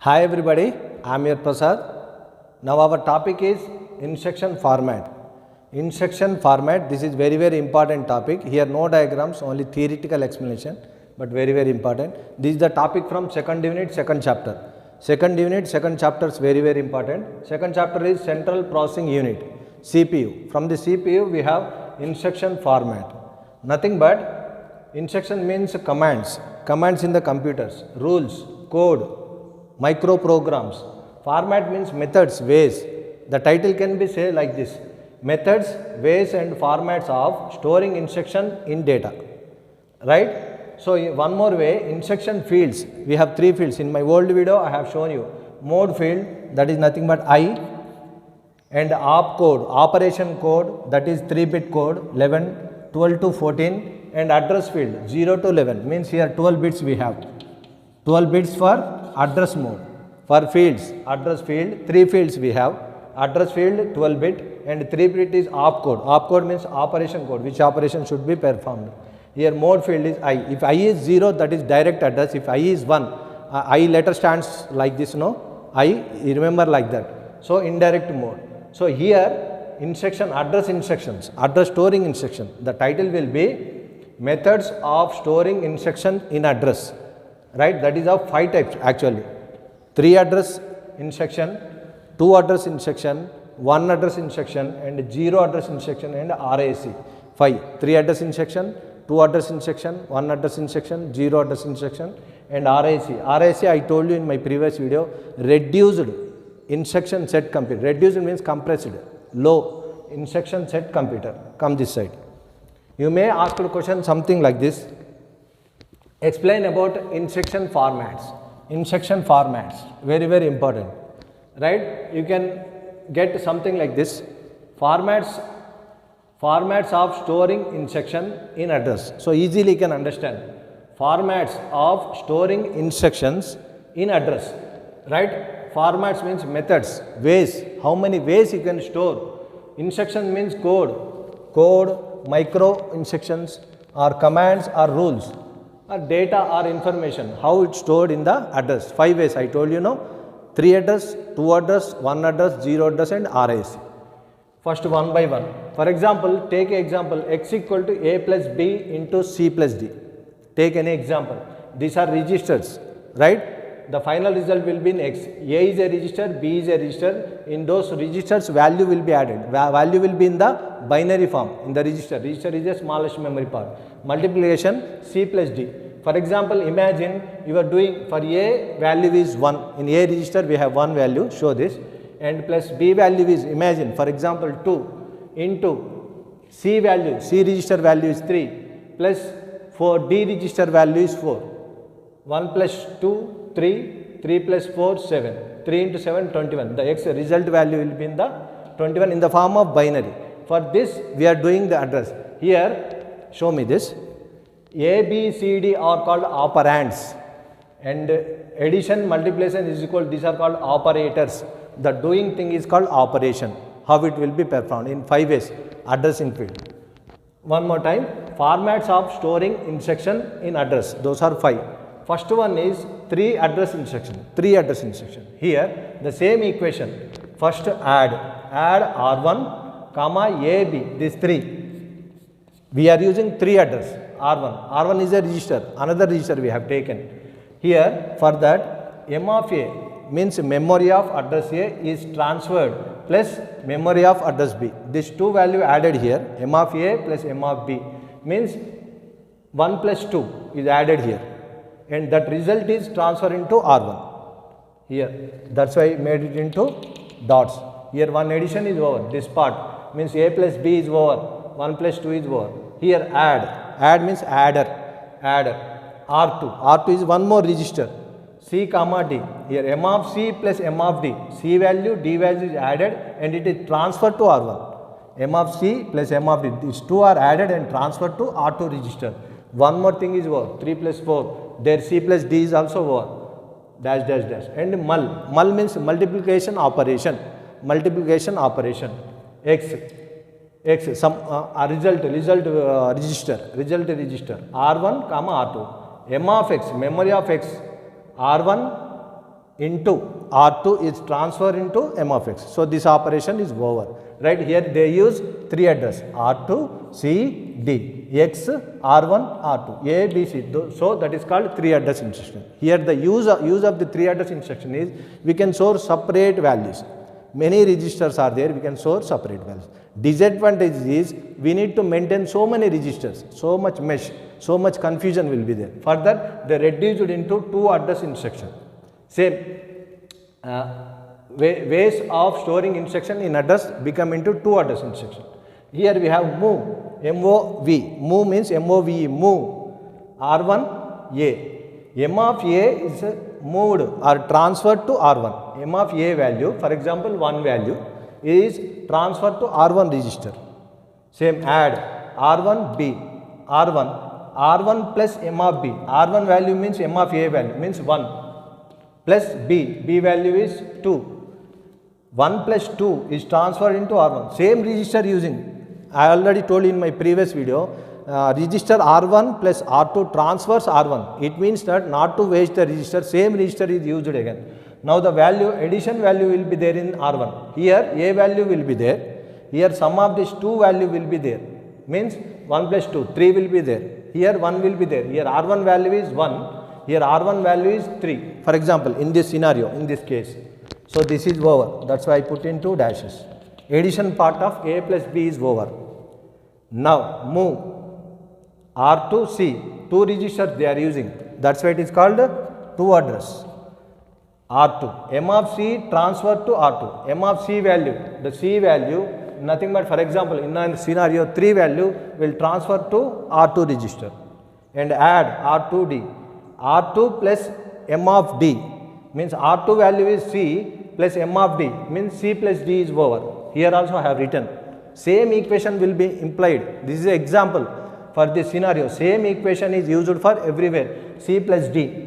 Hi everybody, I am your Prasad. Now our topic is instruction format. Instruction format, this is very important topic. Here no diagrams, only theoretical explanation, but very important. This is the topic from second unit, second chapter. Second unit, second chapter is very important. Second chapter is central processing unit, CPU. From the CPU we have instruction format. Nothing but instruction means commands, commands in the computers, rules, code, microprograms. Format means methods, ways. The title can be say like this: methods, ways and formats of storing instruction in data. Right? So one more way, instruction fields. We have three fields. In my old video I have shown you mode field, that is nothing but I, and op code, operation code, that is 3-bit code, 11, 12 to 14, and address field 0 to 11, means here 12 bits we have. 12 bits for address mode. For fields, address field, 3 fields we have. Address field 12 bit and 3 bit is op code. Op code means operation code, which operation should be performed. Here mode field is I. If I is 0, that is direct address. If I is 1, I letter stands like this, no? I, remember like that. So indirect mode. So here instruction, address instructions, address storing instruction. The title will be methods of storing instruction in address. Right, that is of 5 types actually: 3 address instruction, 2 address instruction, 1 address instruction, and 0 address instruction, and RAC. 5, 3 address instruction, 2 address instruction, 1 address instruction, 0 address instruction, and RAC. RAC I told you in my previous video, reduced instruction set computer. Reduced means compressed, low instruction set computer. Come this side. You may ask a question something like this: explain about instruction formats. Instruction formats, very important, right? You can get something like this: formats of storing instruction in address. So easily you can understand formats of storing instructions in address, right? Formats means methods, ways, how many ways you can store. Instruction means code, micro instructions, or commands, or rules, or data or information, how it's stored in the address. 5 ways I told you, no? 3 address, 2 address, 1 address, 0 address, and RAC. First one by one. For example, take example x equal to a plus b into c plus d. Take any example. These are registers, right? The final result will be in x. A is a register, b is a register. In those registers, value will be added. Value will be in the binary form in the register. Register is the smallest memory part. Multiplication c plus d. For example, imagine you are doing, for a value is 1. In a register we have 1 value, show this, and plus b value is, imagine for example 2 into c value, c register value is 3, plus for d register value is 4. 1 plus 2, 3, 3 plus 4, 7. 3 into 7, 21. The x result value will be in the 21 in the form of binary. For this we are doing the address. Here show me this. A, B, C, D are called operands, and addition, multiplication is equal, these are called operators. The doing thing is called operation. How it will be performed in 5 ways, addressing field. One more time, formats of storing instruction in address, those are 5. First one is 3 address instruction, 3 address instruction. Here the same equation, first add R1 comma AB, these 3. We are using 3 address, R1 is a register, another register we have taken. Here for that, M of A means memory of address A is transferred plus memory of address B. This 2 value added here, M of A plus M of B, means 1 plus 2 is added here, and that result is transferred into R1 here. That's why I made it into dots. Here one addition is over, this part means A plus B is over, 1 plus 2 is over. Here add means adder, R2 is one more register, C comma D. Here M of C plus M of D, C value, D value is added and it is transferred to R1. M of C plus M of D, these 2 are added and transferred to R2 register. One more thing is over, 3 plus 4, there C plus D is also over, dash. And mul means multiplication operation, X some result register, R1 comma R2. M of X, memory of X, R1 into R2 is transferred into M of x. So this operation is over. Right here they use three address R2, C, D, X, R1, R2, A, B, C. So that is called three address instruction. Here the use of the three address instruction is we can store separate values. Many registers are there, we can store separate values. Disadvantage is we need to maintain so many registers, so much mesh, so much confusion will be there. Further, they reduced it into two address instruction. Same ways of storing instruction in address become into two address instruction. Here we have move, M-O-V. Move means M-O-V-E, move. R1, A. M of A is moved or transferred to R1. M of A value, for example, 1 value is transferred to R1 register. Same add R1B, R1 plus M of B. R1 value means M of A value means 1 plus B value is 2. 1 plus 2 is transferred into R1. Same register using. I already told in my previous video, register R1 plus R2 transfers R1. It means that not to waste the register, same register is used again. Now the value, addition value will be there in R1. Here A value will be there. Here sum of these two value will be there. Means 1 plus 2, 3 will be there. Here 1 will be there. Here R1 value is 1. Here R1 value is 3. For example, in this scenario, in this case. So this is over. That's why I put in two dashes. Addition part of A plus B is over. Now move R2 C. Two registers they are using. That's why it is called two address. R2. M of C transferred to R2. M of C value. The C value nothing but, for example, in a scenario 3 value will transfer to R2 register. And add R2D. R2 plus M of D means R2 value is C plus M of D means C plus D is over. Here also I have written. Same equation will be implied. This is an example for this scenario. Same equation is used for everywhere. C plus D.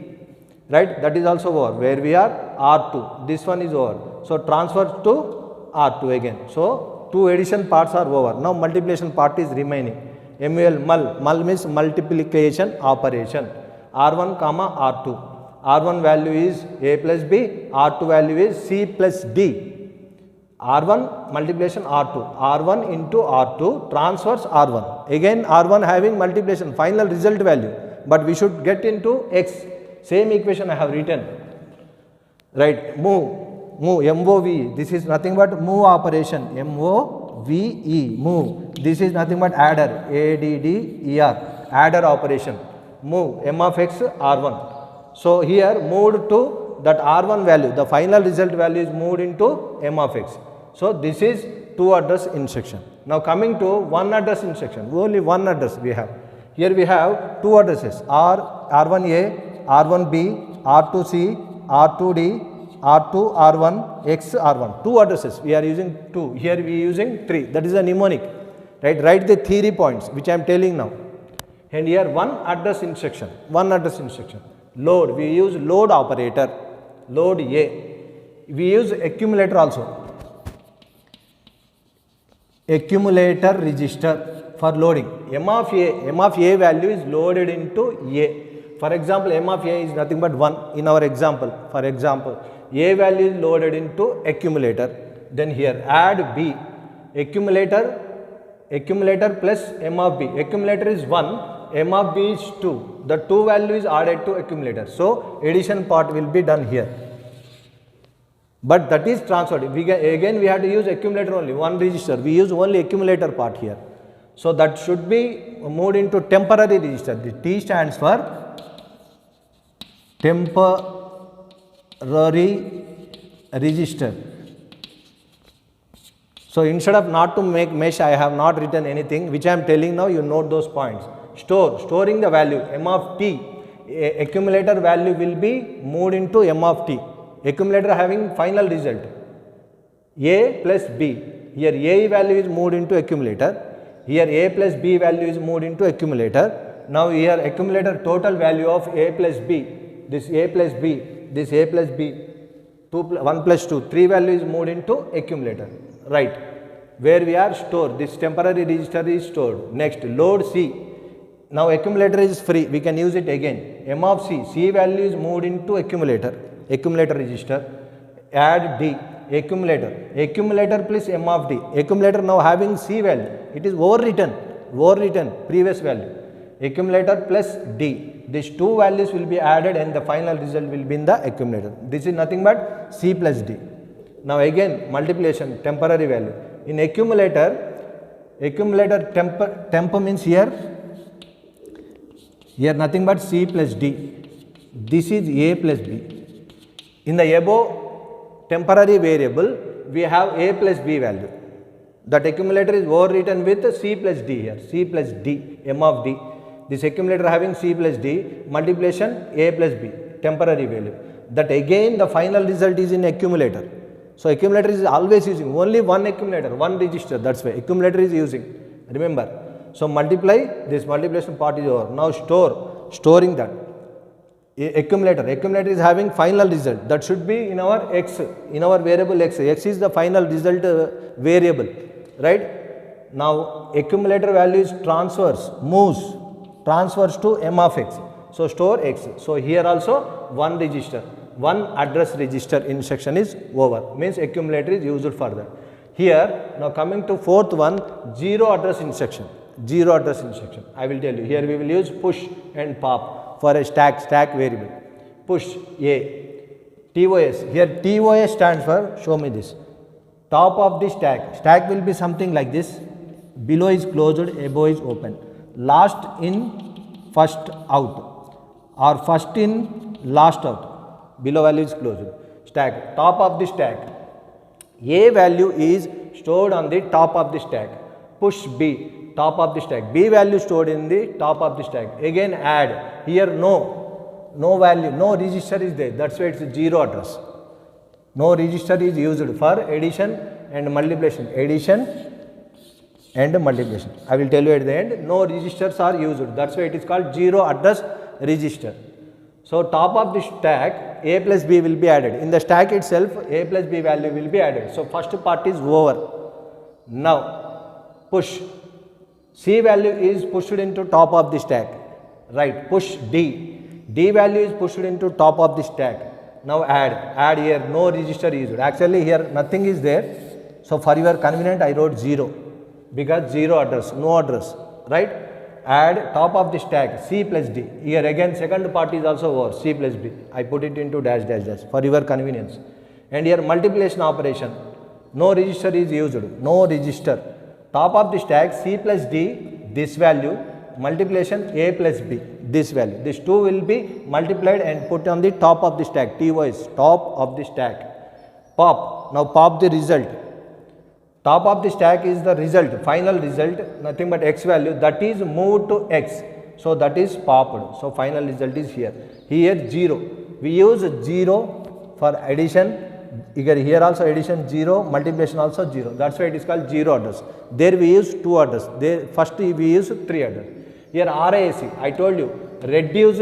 Right? That is also over. Where we are R2. This one is over. So transfer to R2 again. So two addition parts are over. Now multiplication part is remaining. Mul means multiplication operation. R1 comma R2. R1 value is A plus B, R2 value is C plus D. R1 multiplication R2, R1 into R2 transfers R1. Again R1 having multiplication, final result value, but we should get into X. Same equation I have written. Right, move, M-O-V, this is nothing but move operation, M-O-V-E, move. This is nothing but adder, A-D-D-E-R, adder operation. Move M of X R1. So here moved to that R1 value, the final result value is moved into M of X. So this is two address instruction. Now coming to one address instruction, only one address we have. Here we have two addresses R1A, R1B, R2C, R2D, R2 R1, X R1. Two addresses we are using two. Here we are using 3. That is a mnemonic. Right? Write the theory points which I am telling now. And here one address instruction. Load, we use load operator, load A. We use accumulator also. Accumulator register for loading. M of A value is loaded into A. For example, M of A is nothing but 1 in our example. For example, A value is loaded into accumulator. Then here add B. Accumulator plus M of B. Accumulator is 1. M of B is 2. The 2 value is added to accumulator. So addition part will be done here. But that is transferred. Again we have to use accumulator only, one register. We use only accumulator part here. So that should be moved into temporary register. The T stands for temporary register. So instead of not to make mesh, I have not written anything. Which I am telling now, you note those points. Storing the value M of T, accumulator value will be moved into M of T. Accumulator having final result A plus B. Here A value is moved into accumulator. Here A plus B value is moved into accumulator. Now here accumulator total value of A plus B. This A plus B, this A plus B, 1 plus 2, 3 value is moved into accumulator. Right. Where we are stored, this temporary register is stored. Next, load C. Now accumulator is free, we can use it again. M of C, C value is moved into accumulator. accumulator register, add D, accumulator plus M of D, accumulator now having C value, it is overwritten previous value, accumulator plus D, these two values will be added and the final result will be in the accumulator. This is nothing but C plus D. Now again multiplication, temporary value. In accumulator temp means here nothing but C plus D. This is A plus B. In the above temporary variable, we have A plus B value. That accumulator is overwritten with C plus D here, C plus D, M of D. This accumulator having C plus D, multiplication A plus B, temporary value. That again the final result is in accumulator. So accumulator is always using only one accumulator, one register, that's why accumulator is using, remember. So multiply, this multiplication part is over. Now storing that. Accumulator is having final result, that should be in our X, in our variable X. X is the final result variable, right? Now accumulator value is transfers to M of X. So store X. So here also one register, one address register instruction is over, means accumulator is used for that. Here now coming to fourth one, zero address instruction. I will tell you, here we will use push and pop for a stack variable. Push A, TOS, here TOS stands for, show me this, top of the stack will be something like this, below is closed, above is open, last in first out or first in last out, below value is closed, stack, top of the stack, A value is stored on the top of the stack, push B, top of the stack, B value stored in the top of the stack, again add, here no value, no register is there, that's why it's zero address. No register is used for addition and multiplication, I will tell you at the end, no registers are used, that's why it is called zero address register. So top of the stack, A plus B will be added, in the stack itself A plus B value will be added. So first part is over. Now push, C value is pushed into top of the stack, right? Push D value is pushed into top of the stack. Now add here, no register is used. Actually here nothing is there. So for your convenience I wrote 0 because zero address, no address, right? Add top of the stack C plus D. Here again second part is also over, C plus B. I put it into dash for your convenience. And here multiplication operation, no register is used, no register. Top of the stack C plus D, this value, multiplication A plus B, this value. These two will be multiplied and put on the top of the stack, TOS, top of the stack. Pop, now pop the result. Top of the stack is the result, final result, nothing but X value, that is moved to X. So that is popped. So final result is here. Here 0. We use 0 for addition. Here also addition 0, multiplication also 0. That's why it is called zero address. There we use 2 address. There first we use 3 address. Here RAC, I told you, reduced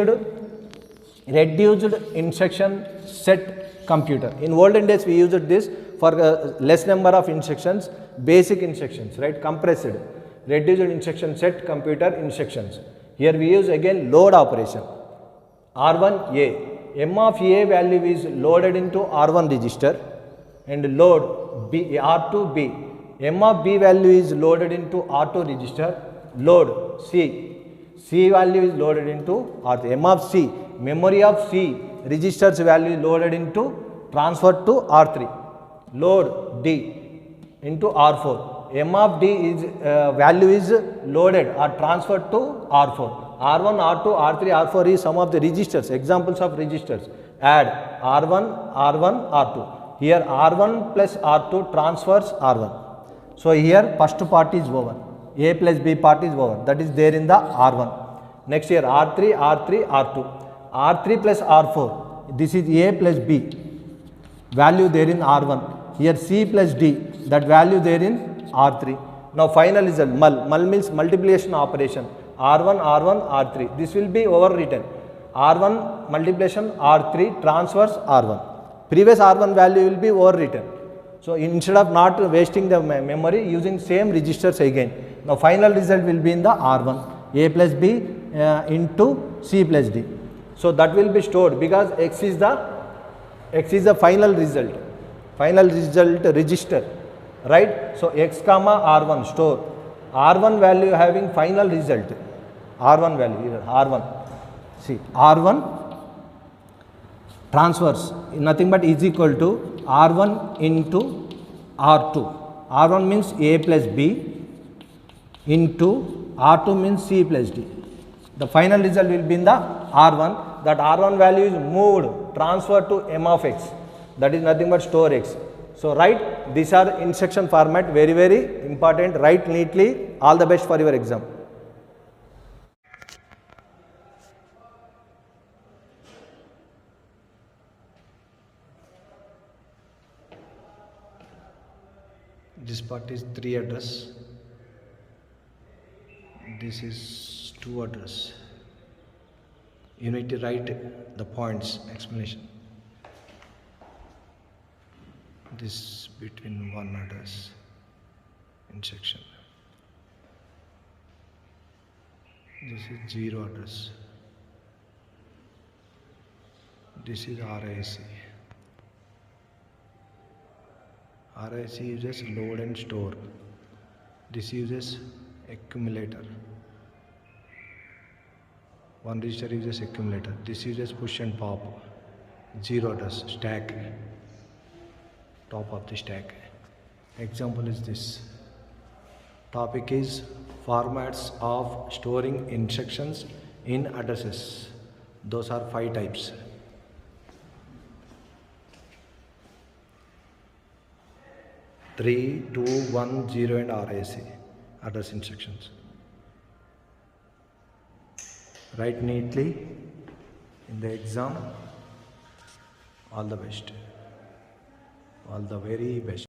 instruction set computer. In olden days we used this for less number of instructions, basic instructions, right? Compressed, reduced instruction set computer instructions. Here we use again load operation. R1A. M of A value is loaded into R1 register and load B, R2B. M of B value is loaded into R2 register, load C value is loaded into R3. M of C, memory of C registers value is loaded into, transferred to R3, load D into R4. M of D is value is loaded or transferred to R4. R1, R2, R3, R4 is some of the registers, examples of registers. Add R1, R2. Here R1 plus R2 transfers R1. So here first part is over. A plus B part is over. That is there in the R1. Next here R3, R2. R3 plus R4. This is A plus B. Value there in R1. Here C plus D. That value there in R3. Now final result, mul means multiplication operation. R1, R3. This will be overwritten. R1 multiplication, R3 transfers R1. Previous R1 value will be overwritten. So instead of not wasting the memory, using same registers again. Now final result will be in the R1. A plus B into C plus D. So that will be stored because X is the X is the final result register, right? So X comma R1 store, R1 value having final result, R1 value here, R1, see R1 transfers nothing but is equal to R1 into R2. R1 means A plus B into R2 means C plus D. The final result will be in the R1. That R1 value is moved, transferred to M of X. That is nothing but store X. So write, these are instruction format, very, very important. Write neatly. All the best for your exam. This part is 3 address. This is 2 address. You need to write the points, explanation. This between 1 address intersection. This is 0 address. This is RIC. RIC uses load and store. This uses accumulator. One register uses accumulator. This uses push and pop. 0 address, stack, top of the stack. Example is this. Topic is formats of storing instructions in addresses. Those are 5 types. Three, 2, 1, 0 and RIC, address instructions. Write neatly in the exam. All the best. All the very best.